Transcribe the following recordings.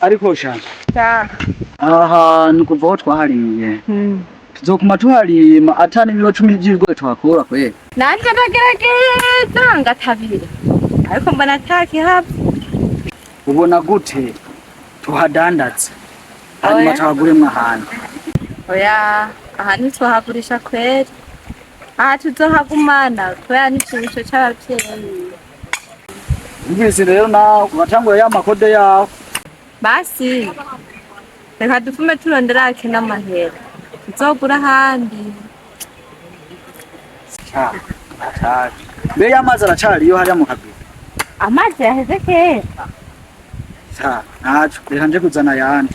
ariko shaka aha nukuva aho twahariye tuzokuma tuharima atani ibiro 10 vy'ibigori twakura kwe nanje ndagerageza ngatabire ariko mbona atakihava. ubona gute tuhadandaza hanyuma tuhaguremwo ahantu? Oya aha ntitwahagurisha kweri, aha tuzohagumana kubera n'icibisho c'abavyeyi. Ngeze rero nawe ugatangura ya makode yawe. Basi reka dufume turondera akina amahera tuzogura ahandi. Mbe y'amazi aracariyo hariya mu kabiri? Amazi yaheze kera. Naco reka nje kuzana ayandi.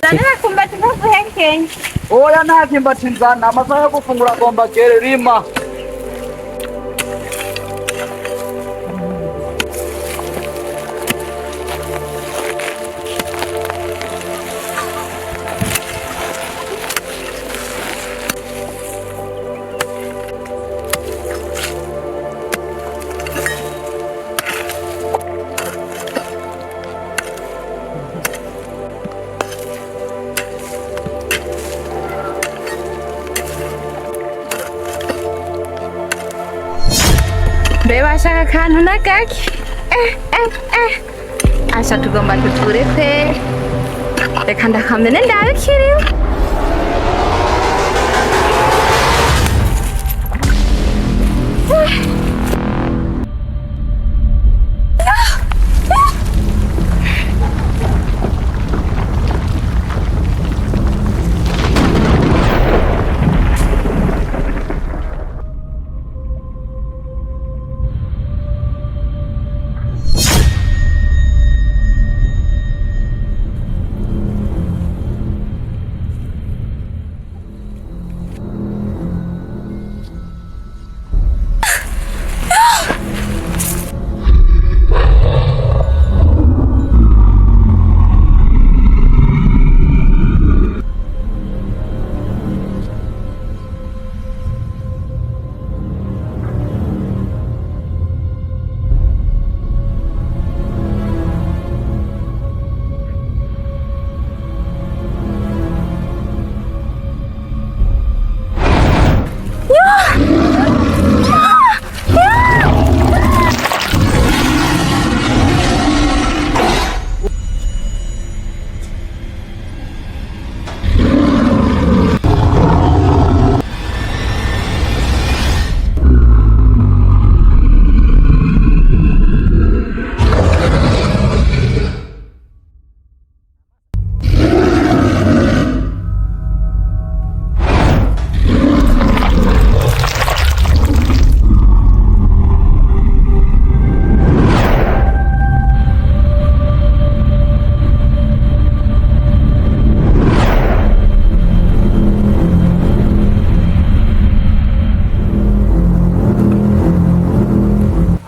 Zanira kumbati ntuguhekenye. Oya ntavyo mbati nzana amasaha yo gufungura agomba gere rima. Bashaka akantu na gake asha tugomba tuture pe reka ndakamene ndabikiriwe.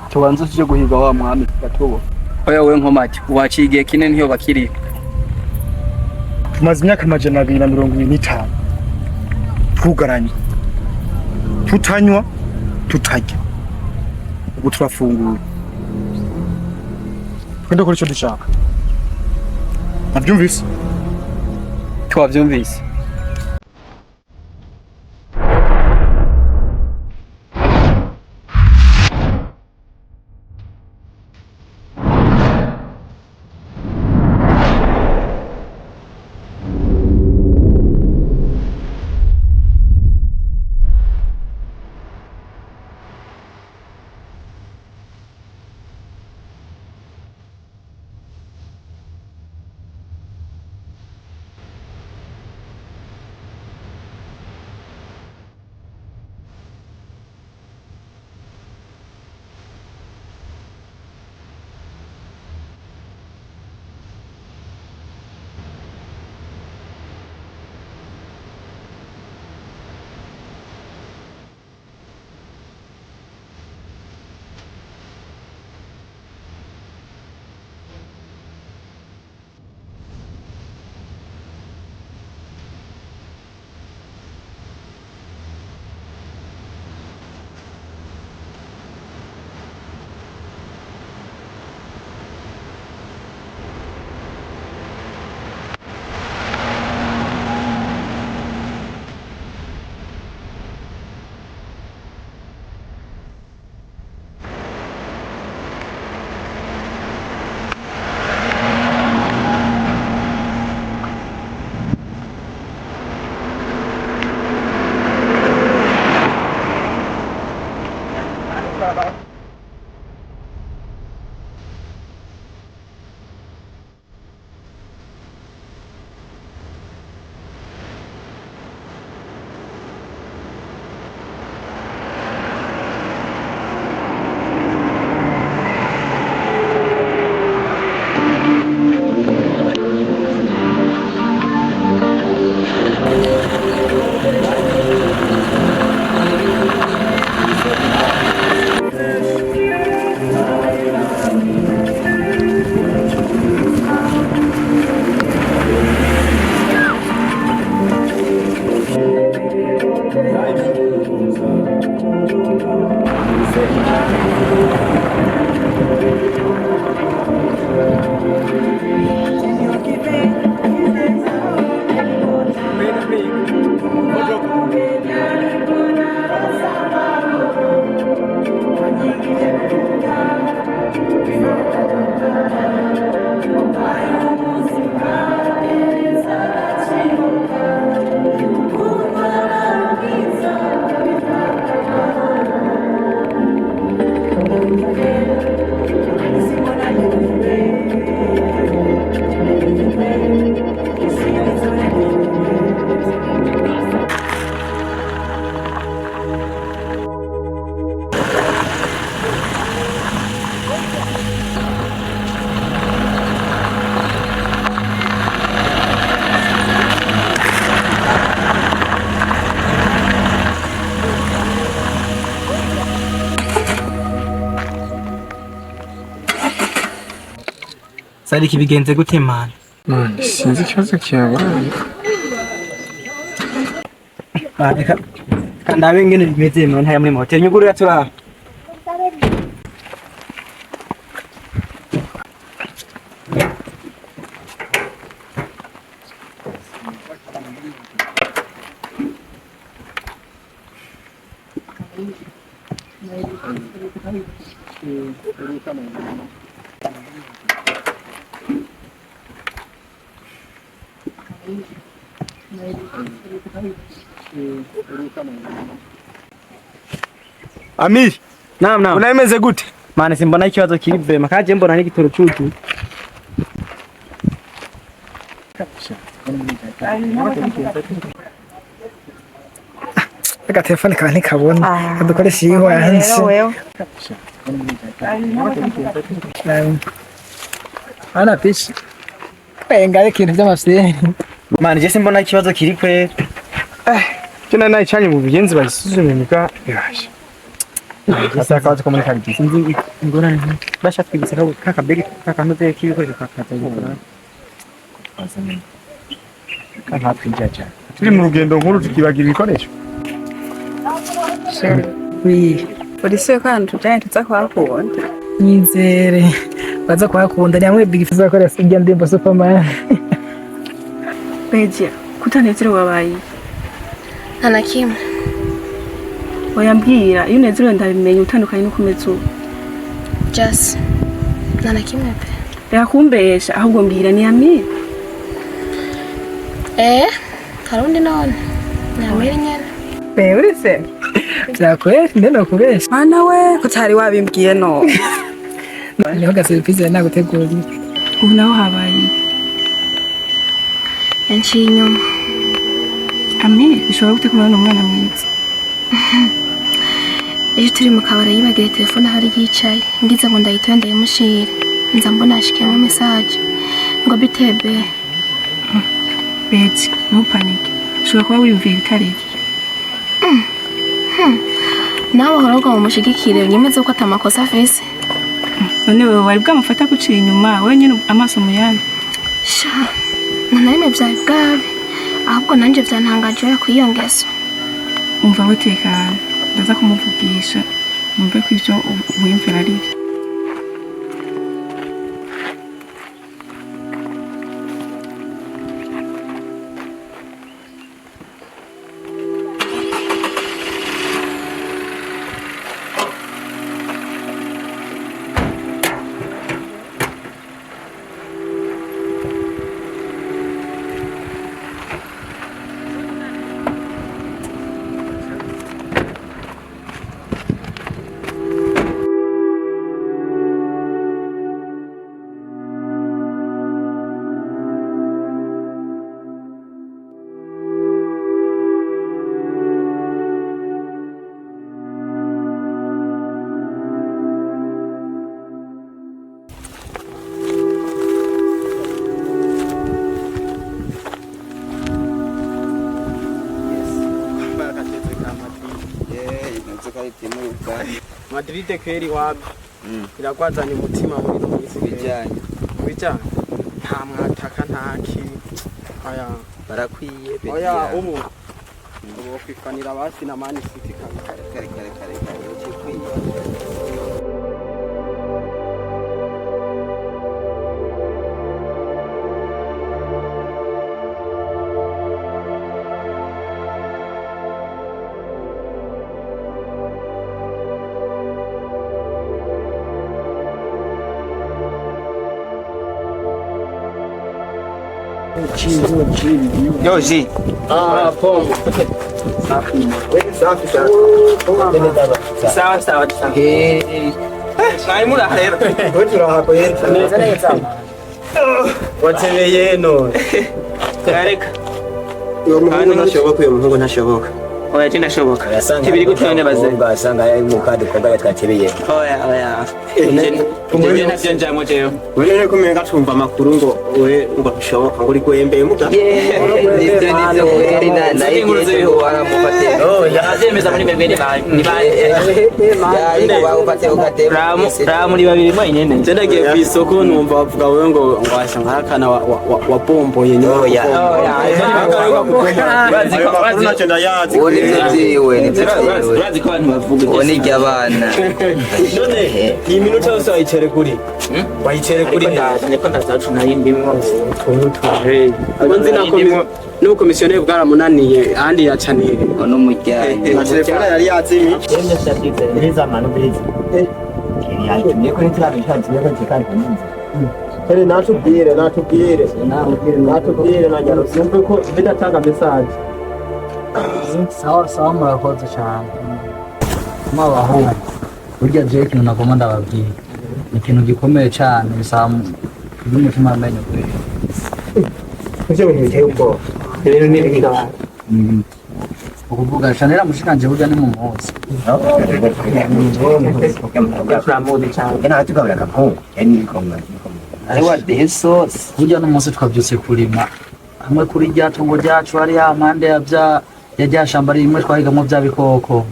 Tubanze tuje guhiga wa mwami gatobo. Oya we nkomati waciye igihe kinini ntiyo bakiri. Tumaze imyaka 225 tugaranye tutanywa tutarya ubu turafungura twende kuri cyo dushaka. Nabyumvise Twavyumvise. Sari kibigenze gute mana? Sinzi ikibazo cyabaye. Reka kandabe ngene bimeze mu ntaya muri hotel nyugurira tura. Amir, Naam. unaimeze gute? Maana simbona ikibazo kiri vema kaje mbona ni gitoro cucu. Aka telefone kawe ntikabona. Dukoresha iyi hanze. Ana pishi. Ngare kintu by'amafye. Maana je simbona ikibazo kiri kwe. Kina nayi cyanye mu bugenzi basuzumye nika yaje. Asa kaje komunika biti. Sinzi ngorane basha twibise kaka begi kaka ntuze kibikoresho kaka. Kana twinjaja. Turi mu rugendo nkuru tukibagira ibikoresho. Polisi kandi tujanye tuza kwakunda. Nyizere. Baza kwakunda ni amwe bigifuza ko rasiga ndimbo Superman. Beja, kutanezerewe wabaye. Nta kimwe. Oyambwira, iyo unezerewe ndabimenya utandukanye no kumeza ubu. Just nta kimwe pe. Reka kumbesha ahubwo mbwira ni Amir. Karundi none. Ni Amir nyene. Uri se? Byakwe ndeno kubesha. Mana we kutari wabimbwiye no. Niho gaservice nagutegura. Ubu naho habaye. Yanciye inyuma. Amir, bishobora gute kumubona umwana mwiza? Ejo turi mu kabara yibagiye telefone hari yicaye. Ngize ngo ndayitoye ndayimushira. Nza mbona ashikiyemo message. Ngo bitebe. Beja, no panic. Ushobora kuba wiyumvira itariki. Nawe horoga mu mushigikire nyemeze ko atamakosa afise. None wewe wari bwamufata gucira inyuma wenyine amaso muyandi. Sha, nanaime bya gabe. Ahubwo nanje byantangaje yo kwiyongeso. Umva wetekana. Ndaza kumuvugisha. Numve ko ivyo wiyumvira ari. Madrid kweri wapi? Irakwazanya umutima muri twisi bijanye. Bijanye. Nta mwataka ntaki. Aya barakwiye oya ubu ubu kwifanira basi na Man City kare ukikwiye. Yo, Ji. Pombe. Safi sana. Sawa sawa. Nari murahera. Wewe turahapo yenda. Neza. Watemeye none. Kareka. Uwo muhungu ntashoboka, uwo muhungu ntashoboka. Oya je ndashoboka. Kibiri gutone baze. Basanga yari mu kadi koga yatwatebeye. Oya. Je navyo njamwe jewe. Wewe ne kumenga tumva makuru ngo we ngo bishoboka ngo uri kwembeye muga. Nivyo kweli na hiyo wanamupatia. Oh, yazemeza muri bebeni ba. Ni ba. Ya bawupate ukate. Muri babiri mwenyene. Je ndagiye ku isoko numva bavuga wewe ngo washa nkakana wa bomboye ni. Oya. Bazi ndayazi. Urazi ko abantu bavuga Oni ry'abana. None iyi minota yose wayicere kuri. Wayicere kuri niko ndazacu nayindi mwose. Ubanzi no komisiyoneri bwaramunaniye ahandi yacanire. Ono mujyanye. Telefone yari yazimi. Neza manu bizi. Yatumye ko nitirabe cyazimye ko kikari kuninza. Kare natubwire na nyaro simpe ko bidatanga message. Sawa murakoze cyane. Mwabahungu burya je ikintu nagomba ndababwira ni ikintu gikomeye cyane bisaba umutima amenye kuri Kuje bintu biteye ubwoba. Ibintu ni bigabana. ukuvuga shanera mushikanje burya ni mu munsi Turamuzi cyane. Ena tukabura kapo. Yani komna. Ariwa desos. burya n'umunsi twabyutse kurima hamwe kuri rya tungo ryacu hari ya mpande ya rya shamba rimwe twahigamo bya bikoko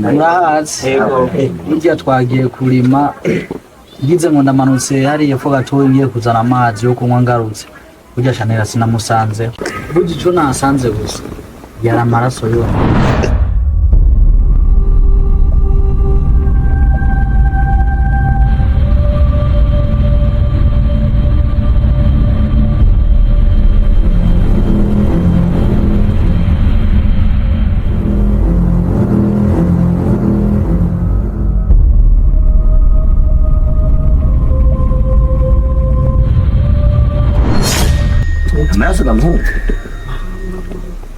murahazi burya twagiye kurima ngize ngo ndamanutse hariya fo gatoya ngiye kuzana amazi yo kunywa ngarutse burya shanera sinamusanze burya ico nasanze gusa yari amaraso yonyine Amaraso gamu.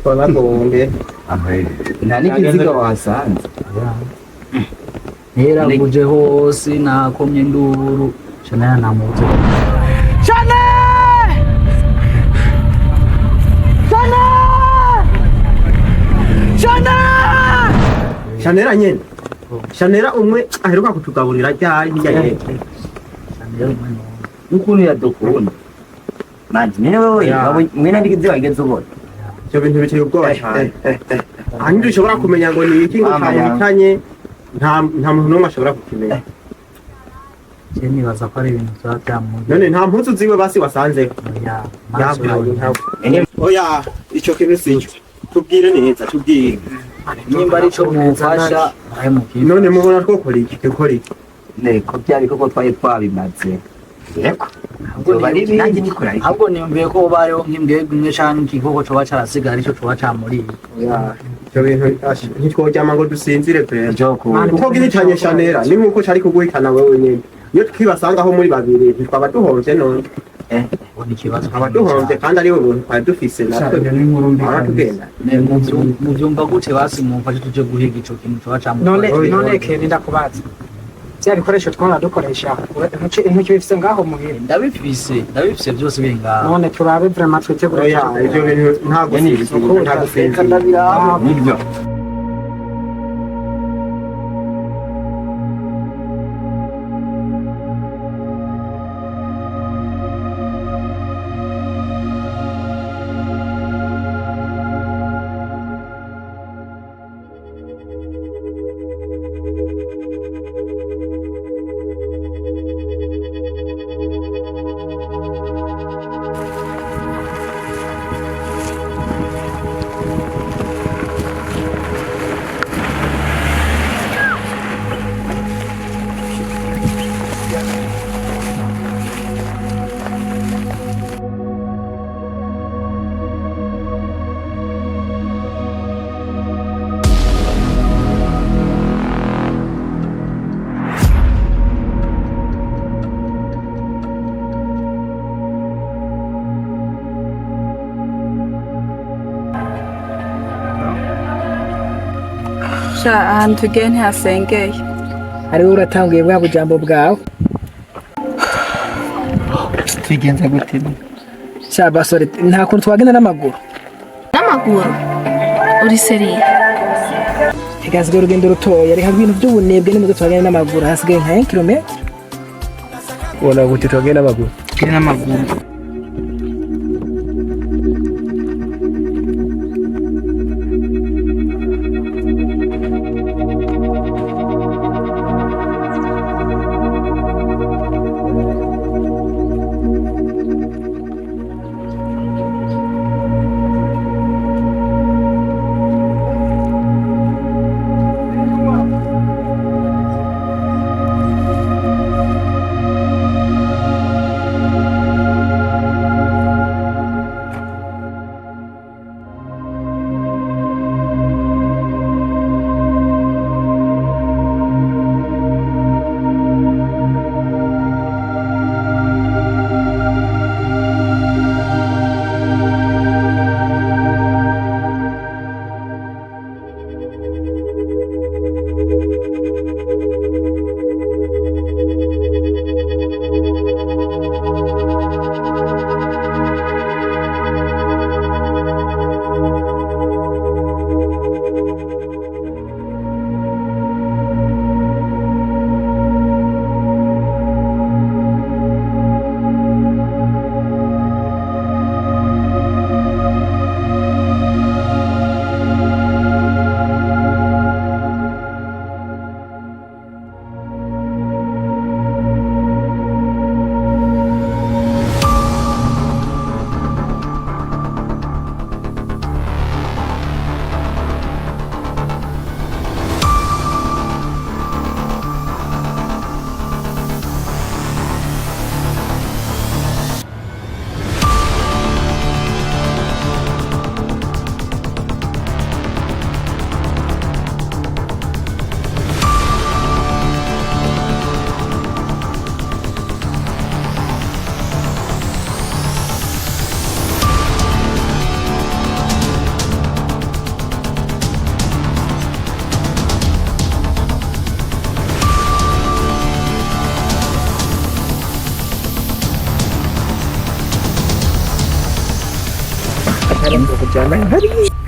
Bana bombe. Amaheri. Nani kiziga wasanze. Hera buje hose nakomye nduru shanera namuze Shanera nyene. Shanera umwe aheruka kutugaburira ryari nyaye. shanera umwana Ukunu ya dokuna. Manzi mene wewe mwena ndikiziga wageze ubona. Ibyo bintu biteye ubwoba cyane. Ahandi ushobora kumenya ngo ni iki ngo cyahitanye nta muntu n'umwe ashobora kukimenya. je nibaza ko ari ibintu by'amuze None nta mpuzu ziwe basi wasanze. Oya icyo kintu sincyo. Tubwire neza tubwire. nimba ari cyo mufasha ahemukira None mubona twokora iki dukora iki. Neko byari koko twaye twabimaze. Yego. Nanjye nikora iki? ahubwo nimbuye ko bariho nk'imbwebwe imwe canke igikoko coba carasigaye arico coba camuriye Ibyo bintu ntitworyama ngo dusinzire pe. Joko. Kuko gihitanye Shanera ni nkuko cari kuguhitana wewe nyine. Iyo twibasangaho muri babiri ntitwaba duhomvye none. ubona ikibazo Twaba duhomvye kandi ari we muntu twari dufise natwe. Tugenda. muvyumva gute basi mumfashe tuje guhiga ico kintu coba camuriye none kera ndakubaza bya bikoresho twara dukoresha intoki bifise ngaho muhira ndabifise byose biri ngaho none turabe vraiment twitegura Oya ibyo bintu ntabwo sinzi. Nibyo. sha ahantu tugiye ntihasengeye. Ariwe uratanguye bwa bujambo bwawe. Twigenza gute? Sha basore nta kuntu twagenda n'amaguru. N'amaguru? Uri seriye? Igazwe urugendo rutoya reka ibintu by'ubunebwe n'imodoka twagenda n'amaguru hasigaye nka 1 km. Wona gute twagenda n'amaguru? Tugenda n'amaguru.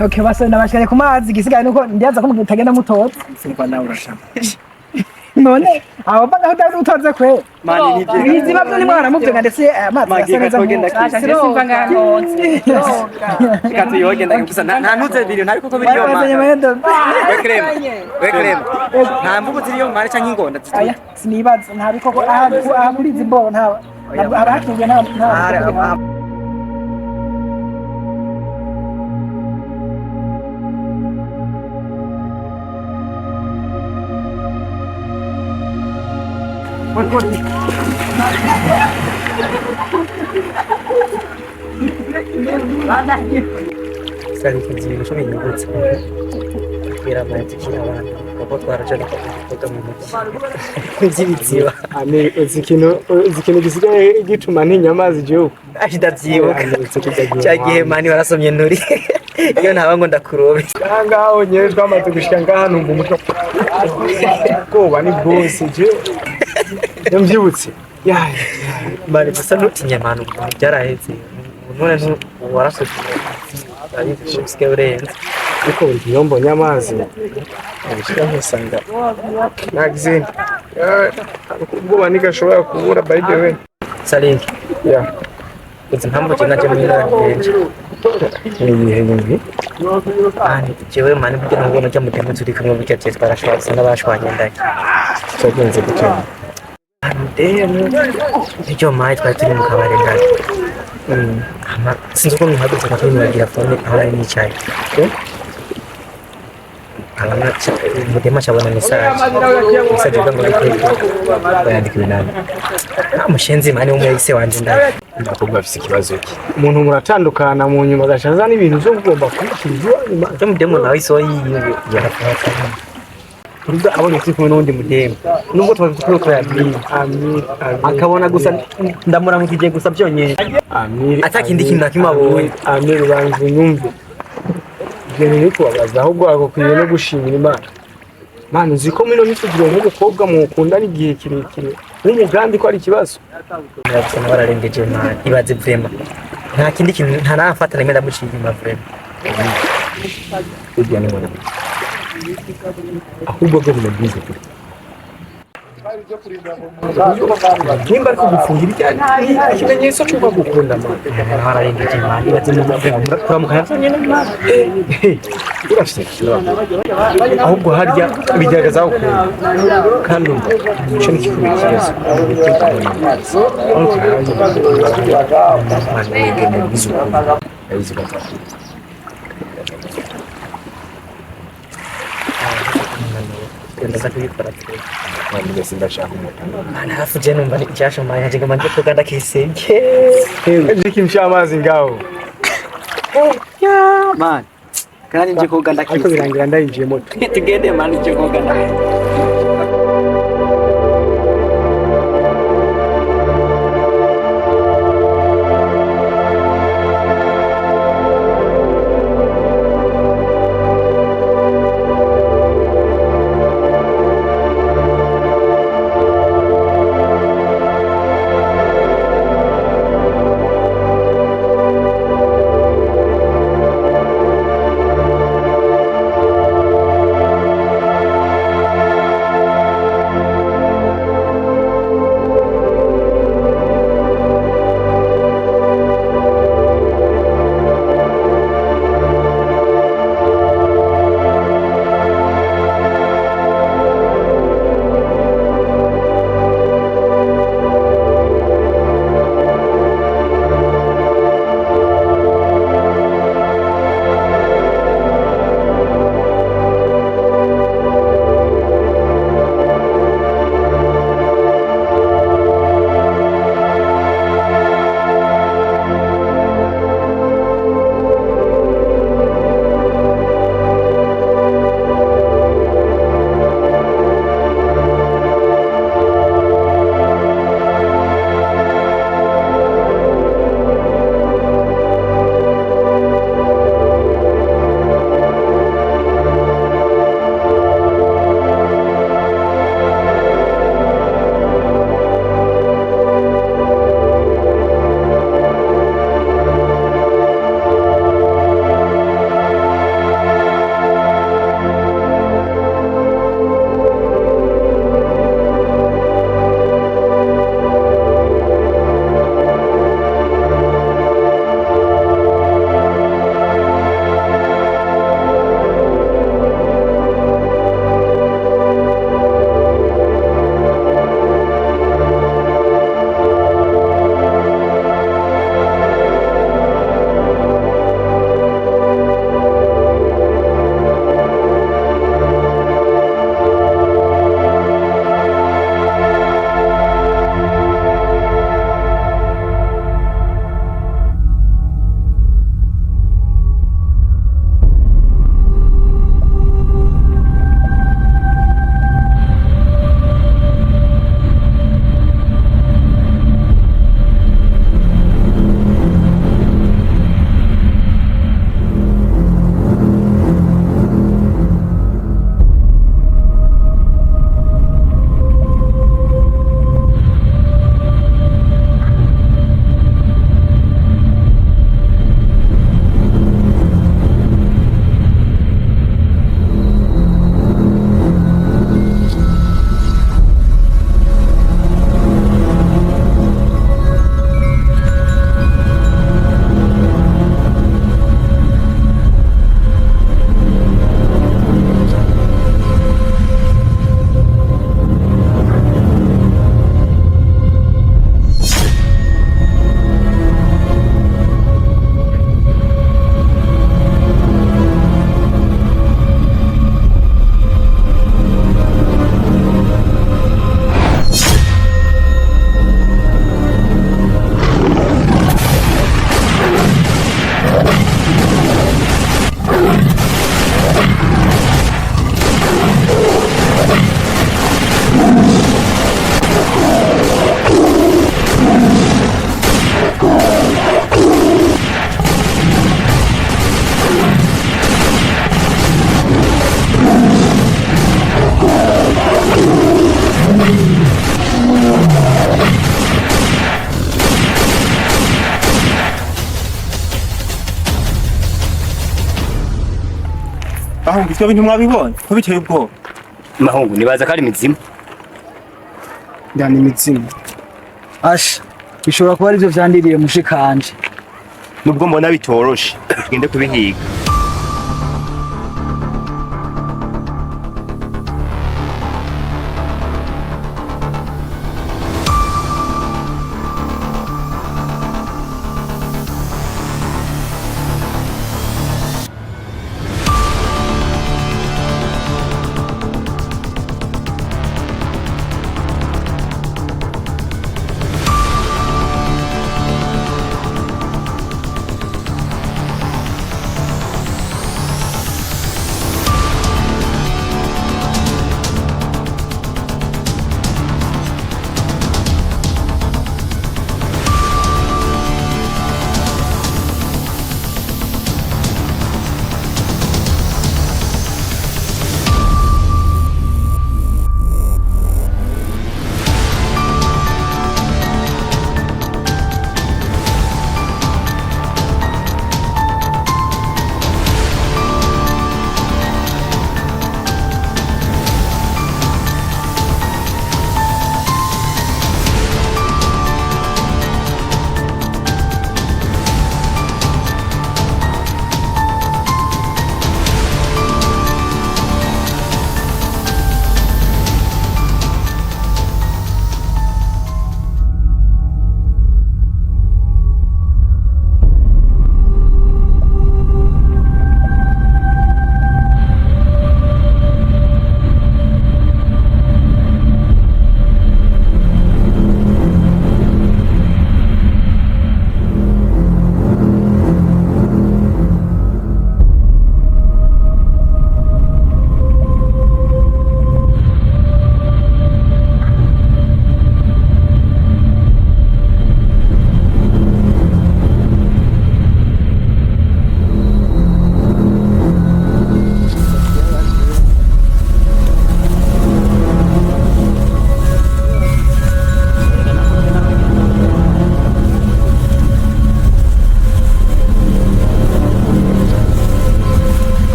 Okay, basa nabashikanye ku mazi gisigaye nuko ndiyaza ko mugitagenda mutoza. Simba nawe urashaka. None abo banga hadaru utoze kwe. Mani nije. Izi bavyo ni mwana muvyo ndetse amazi asaneza mu. Simba ngangotse. Katu yogenda ngisa nta ntuze video ntari kuko video mani. Wekrema. Nta mvugo ziriyo mani canke ingonda ziti. Aya sinibaza nta bikoko aha muri zimbo nta. Abakinje nta. Sari kuzibintu cyo binyibutse. Kera amazi cy'abana kuko twarajana kuvuga mu mugi. Zibiziba. Ane ikintu gisigaye gituma ntinyamazi gihugu. Ashidavyibuka. Cya gihe mani warasomye nturi. Iyo ntaba ngo ndakurobe. Ngaho nyere twamaze gushika ngaha numva umutwe. Koba ni bose je. Yambyibutse. Mani gusa nutinya manu byaraheze. None warasomye. Ari shikske urenze. Ariko iyo mbonye amazi abishira nkasanga yagize ubwo banika ashobora kubura by the way. Saling. Yeah. Uzi mpamvu kinaje muri range. Ni Ani jewe mani byo nubona cyo mutema turi kumwe bitya tse twarashwatse n'abashwanye ndaki. cyagenze gutya. Ndemo icyo mai twari turi mu kabare ndaki. Sinzi ko mwihagaze ko mwagira phone aho ari n'icyayi. Abana mudema cyabona message. Message ngo bayandika ibinani. Amushenzi mani umwe yise wanje ndaki. Ndakubwa afise ikibazo ki. Umuntu muratandukana mu nyuma gashaza n'ibintu zo kugomba kwikiriza nyuma. Cyo mudemo nawe iso yiwe yarafata. Kurida abonye turi kumwe n'undi mudemo. Nubwo twari ko yabwiye. Akabona gusa ndamuramukije gusa byonyene. Atakindi kintu nakimabonye. Banzu nyumve. Gene niko abaza ahubwo akokwiye no gushimira Imana. mani uzi ko mino nitugire nk'umukobwa mukunda n'igihe kirekire n'umugambi ko ari ikibazo ndabona bararengeje mani ibaze vrema nta kindi kintu nta nafata rimwe ndamuciye inyuma vrema ujya ni mwana ahubwo bwo bimeze kuri nimba ariko gufungira icyane ikimenyetso cy'uko gukunda mani bararengeje mani ibaze mu vrema turamukanya byonyine mani urafite ahubwo harya bigaragaza gukunda kandi icyo ni kikubira ikibazo ndaza kubikora twe kandi mbese ndashaka umutana mana hafu je numva icyasho manje nje ngomba koga ndakisenge eje kimsha amazi ngaho man kandi nje koga ariko ndakisenge birangira ndayinjiye moto tugende man nje koga ndakisenge bahungu ivyo bintu mwabibonye ko biteye ubwoba mahungu nibaza ko ari imizimu ndani imizimu asha bishobora kuba arivyo vyandiriye mushikanje nubwo mbona bitoroshe tugende kubihiga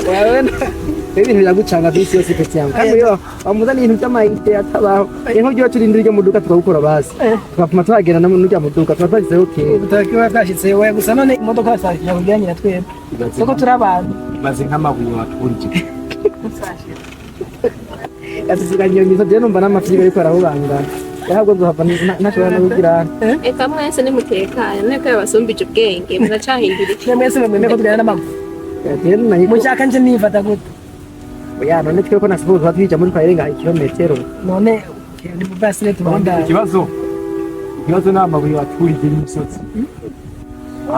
Wewe ibintu biragucanga bisi yose peti yangu. Kandi yo bamuzana ibintu by'amayite atabaho. Inko giye turindira iryo muduka tukagukora basi. Twapuma twagenda no n'urya muduka twatagise okay. Utakiwa twashitse wewe gusa none imodoka yasakije kugiranye na twebwe. Soko turabana. Maze nk'amabuye waturije. Yasiganyo ngizo je numva n'amafiri ariko arahubangana. Yahabwo nzohava ntashobora no kugira. Eka mwese ni mutekanye none ko yabasumbije ubwenge muracahindura iki Mwese mwemeye ko tugana n'amaguru. Mushaka nje nifata gute? Oya none tweko nasibuze twatwija muri kwarenga kilometero. None ni mu basire tubanda. Ikibazo n'amabuye waturije n'imisozi.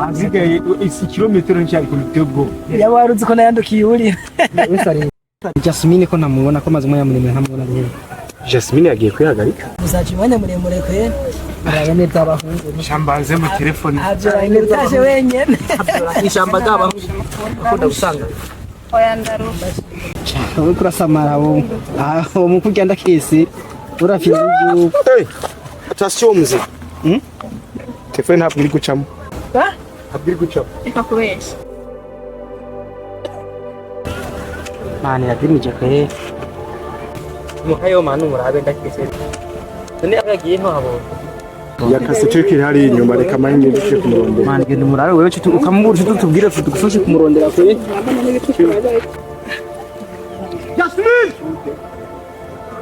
Azigaye isi kilometero ncyari ku mitego. Yawaruzi ko nayandukiye uri. Jasmine ko namubona ko maze umwanya muremure ntamubona rero. Jasmine yagiye kwihagarika. Muzaje umwanya muremure kwe. Arabe neza abahungu. Shambanze mu telefone. Avyara imetaje wenyene. Ishamba ry'abahungu akunda gusanga. oya ndaruka Wowe kurasamara wo. Aho mu kugenda kisi. Urafite igihugu. Attention muzee. Telefone ntabwo iri gucamo. Ntabwo iri gucamo. reka kubesha Mani yadimije kwe. Muhayo manu murabe ndakise. None akagiye nto abo. Yakase cyo hari inyuma reka manye ndike kumurondera. Mani gende murabe wewe cyo ukamubura cyo tubwire tugufashe kumurondera kwe. Jasmine!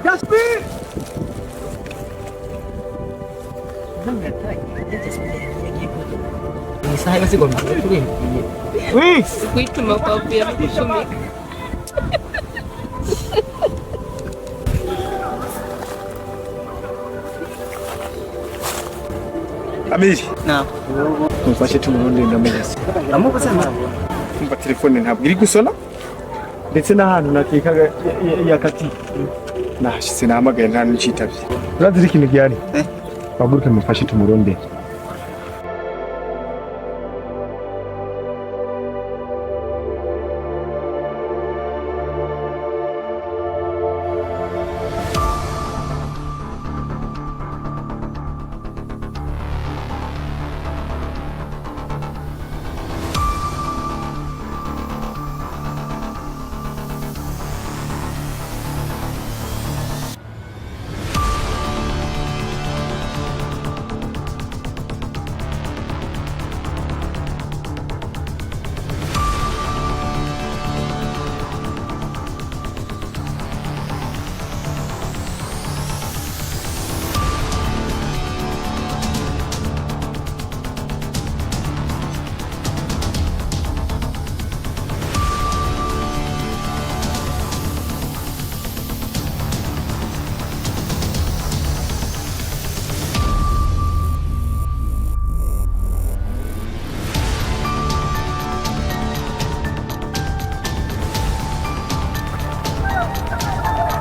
Jasmine! Isaha yose igomba kuri. Oui! kwituma kwa pia kutumika Amiri. Na. Mufashe tumurondera ndamugase. Amubase nabo. Kumva telefone ntabwo iri gusona. Ndetse n'ahantu nakekaga yakati. Nahashitse nahamagaye nta n'icitavye. Urazi ikintu gihari? Baguruke mufashe tumurondera.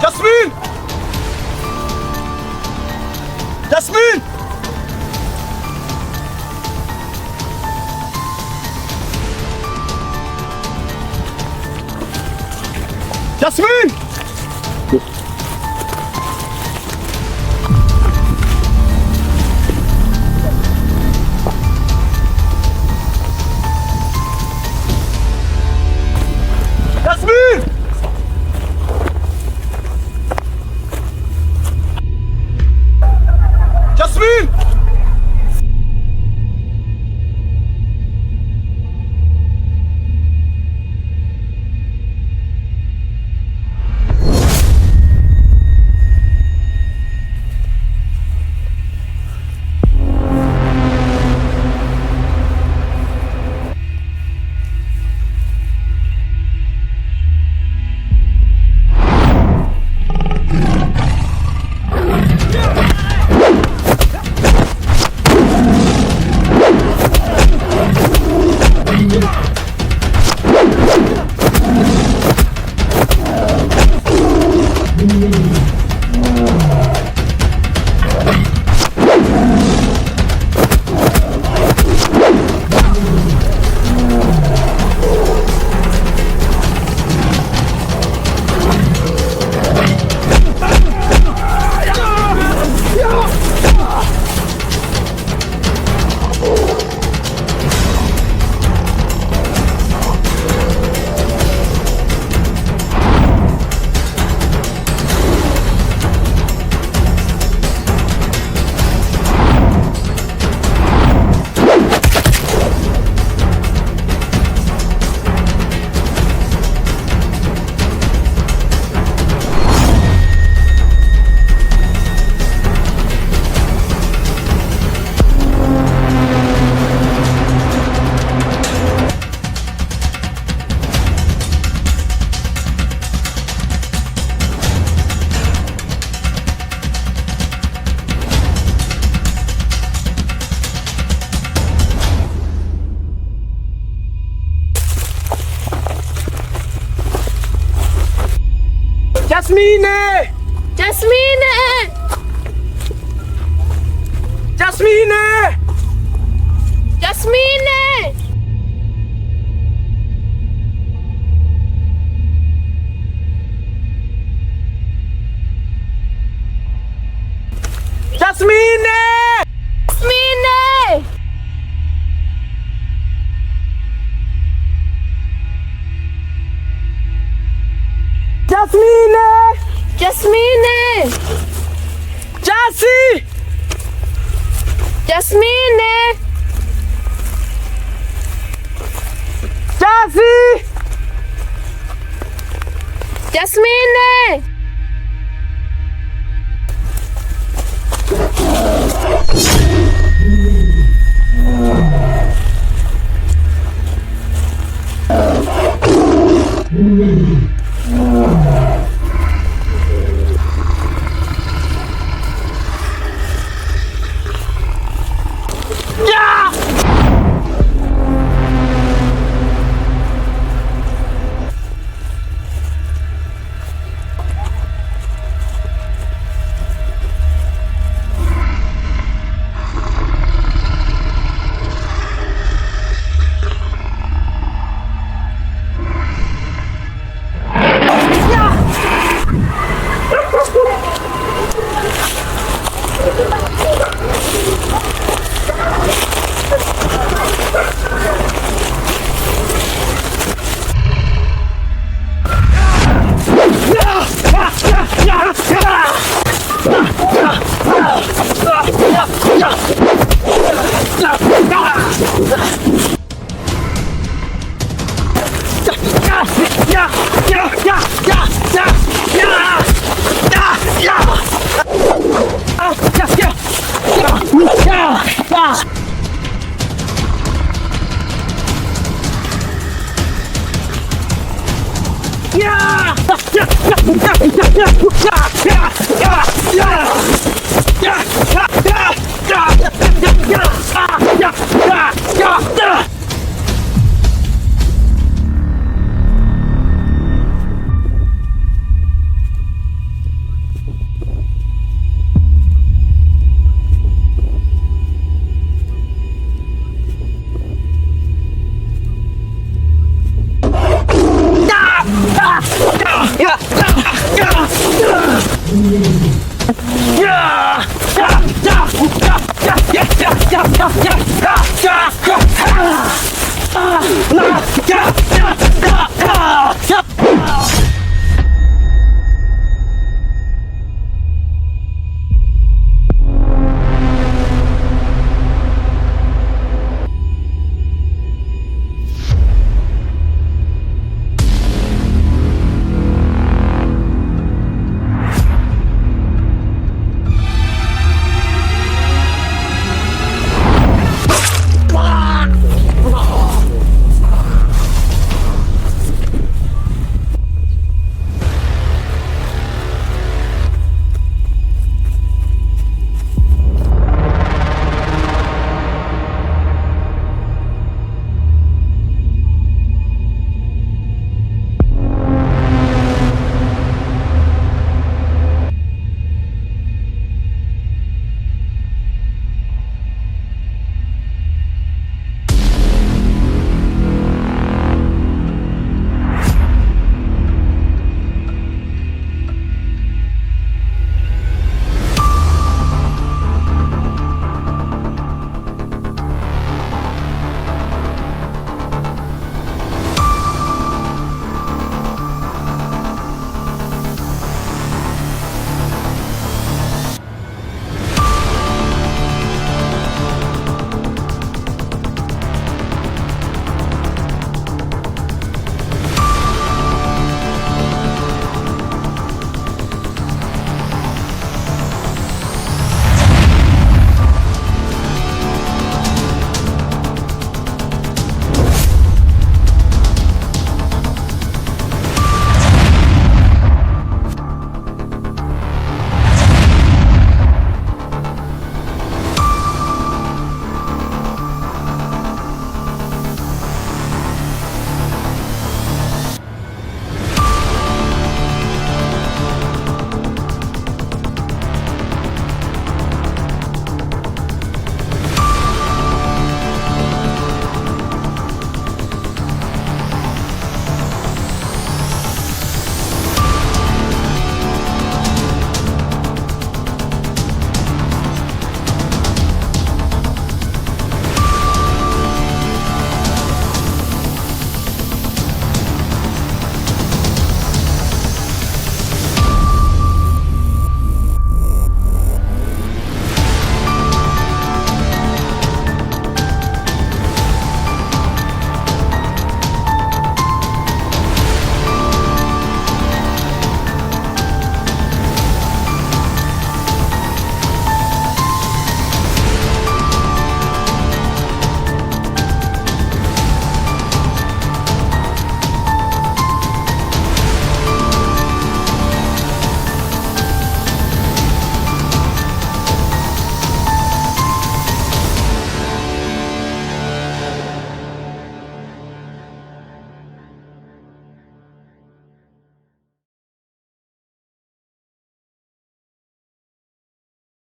Jasmine! Jasmine! Jasmine! Jasmine! Jasmine! Jasmine! Jasmine! Jasmine! Jasmine! Jasmine! Jasmine! Jasmine! Jasmine! Jassi! Jasmine! Jassi! Jasmine!